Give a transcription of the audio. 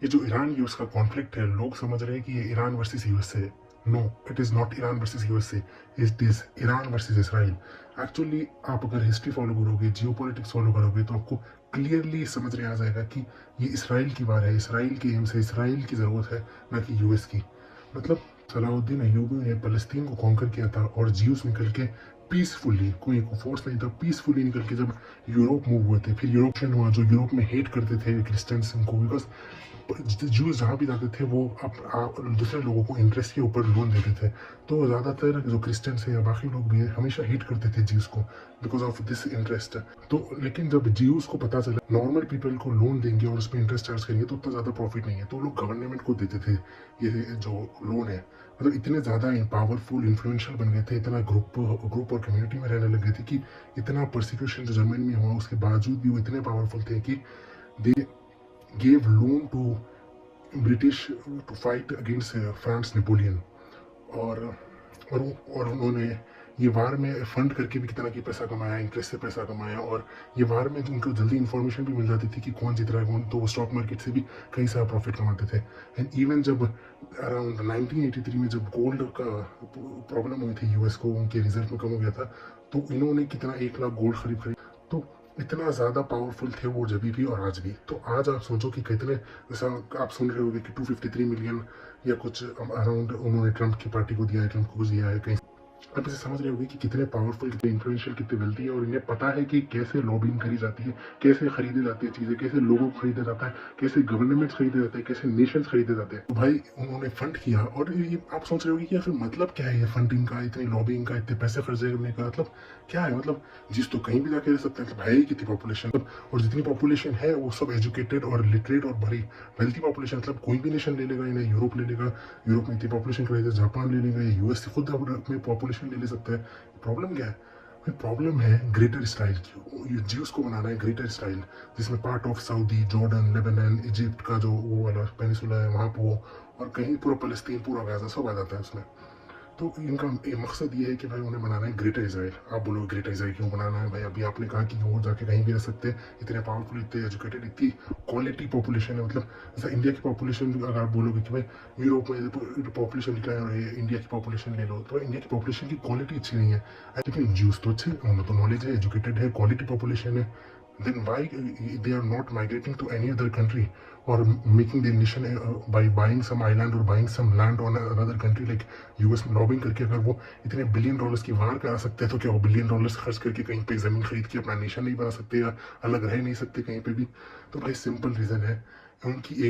ये जो Iran US का कॉन्फ्लिक्ट है, लोग समझ रहे हैं कि ये ईरान वर्सेस यूएसए है। No, it is not Iran versus USA, it is Iran versus Israel. Actually आप अगर हिस्ट्री फॉलो करोगे, जियोपॉलिटिक्स फॉलो करोगे, तो आपको क्लियरली समझ में आ जाएगा कि ये इसराइल की वार है, इसराइल के एम से इसराइल की ज़रूरत है, ना कि यूएस की। मतलब सलाहुद्दीन अय्यूबी ने फ़लस्तीन को कॉन्कर किया था और ज्यूस निकल के पीसफुली, कोई फोर्स नहीं था, पीसफुली निकल के जब यूरोप मूव हुए थे, फिर यूरोपियन हुआ जो यूरोप में हेट करते थे क्रिश्चियंस को, बिकॉज जूस जहाँ भी जाते थे वो दूसरे लोगों को इंटरेस्ट के ऊपर लोन देते थे। तो ज़्यादातर जो क्रिश्चियंस है या बाकी लोग भी है हमेशा हेट करते थे जीव्स को बिकॉज ऑफ दिस इंटरेस्ट। तो लेकिन जब जीव्स को पता चला नॉर्मल पीपल को लोन देंगे और उस पर इंटरेस्ट चार्ज करेंगे तो उतना ज़्यादा प्रॉफिट नहीं है, तो लोग गवर्नमेंट को देते थे ये जो लोन है। मतलब इतने ज़्यादा पावरफुल इन्फ्लुएंशियल बन गए थे, इतना ग्रुप और कम्युनिटी में रहने लग गए थे कि इतना प्रोसिक्यूशन जो जर्मनी में हुआ उसके बावजूद भी वो इतने पावरफुल थे कि they gave loan to British to fight against France Napoleon. और और उन्होंने ये वार में फंड करके भी कितना की पैसा कमाया, इंटरेस्ट से पैसा कमाया। और ये वार में उनको जल्दी इन्फॉर्मेशन भी मिल जाती थी कि कौन जीत रहा है कौन, तो वो स्टॉक मार्केट से भी कई सारा प्रॉफिट कमाते थे। एंड इवन जब अराउंड 1983 में जब गोल्ड का प्रॉब्लम हुई थी, यूएस को उनके रिजर्व में कम हो गया था, तो इन्होंने कितना 1 लाख गोल्ड खरीद। तो इतना ज़्यादा पावरफुल थे वो जब भी और आज भी। तो आज आप सोचो कि कितने, जैसा आप सुन रहे होगे कि 253 मिलियन या कुछ अराउंड उन्होंने ट्रंप की पार्टी को दिया है, ट्रंप को कुछ दिया है कहीं। आप इसे समझ रहे होंगे कि कितने पावरफुल, कितने इन्फ्लुएंशियल, कितने वेल्थी है, और इन्हें पता है कि कैसे लॉबिंग करी जाती है, कैसे खरीदी जाती है चीज़ें, कैसे लोगों को खरीदा जाता है, कैसे गवर्नमेंट्स खरीदे जाते हैं, कैसे नेशंस खरीदे जाते हैं। तो भाई उन्होंने फंड किया। और ये आप सोच रहे होंगे कि फिर मतलब क्या है ये फंडिंग का, इतनी लॉबिंग का, इतने पैसे खर्च करने का मतलब क्या है। मतलब जिस तो कहीं भी जाके रह सकते हैं, मतलब है ही कितनी पॉपुलेशन, और जितनी पॉपुलेशन है वो सब एजुकेटेड और लिटरेट और बड़ी वेल्थी पॉपुलेशन। मतलब कोई भी नेशन ले लेगा, इन्हें यूरोप ले लेगा, यूरोप में इतनी पॉपुलेशन की वजह से जापान ले लेगा, या यूएस खुद अपनी पॉपुलेशन ले सकता है। प्रॉब्लम क्या है? प्रॉब्लम है ग्रेटर इसराइल की। ये ज्यूस को बनाना है ग्रेटर इसराइल, जिसमें part of Saudi, Jordan, Lebanon, Egypt का जो वो वाला पेनिसुला है वहाँ पर वो, और कहीं पूरा फलस्तीन, पूरा गाजा सब आ जाता है उसमें। तो इनका मकसद ये है कि भाई उन्हें बनाना है ग्रेटर इजराइल। आप बोलो ग्रेटर इजराइल क्यों बनाना है भाई? अभी आपने कहा कि वो जाके कहीं भी रह सकते हैं, इतने पावरफुल, इतने एजुकेटेड, इतनी क्वालिटी पॉपुलेशन है। मतलब जैसा इंडिया की पॉपुलेशन, अगर आप बोलोगे कि भाई यूरोप में पॉपुलेशन डिक्लाइन हो रही है, इंडिया की पॉपुलेशन ले लो, तो इंडिया की पॉपुलेशन की क्वालिटी अच्छी नहीं है। लेकिन ज्यूस तो अच्छे, उन्हें तो नॉलेज है, एजुकेटेड है, क्वालिटी पॉपुलेशन है। then why they are not migrating to any other country or making their nation by buying some island or buying some land on another country like US में lobbying करके? अगर वो इतने billion dollars की वार करा सकते हैं तो क्या वो बिलियन डॉलर्स खर्च करके कहीं पे ज़मीन खरीद के अपना नेशन नहीं बना सकते या अलग रह नहीं सकते कहीं पे भी? तो भाई सिंपल रीज़न है, उनकी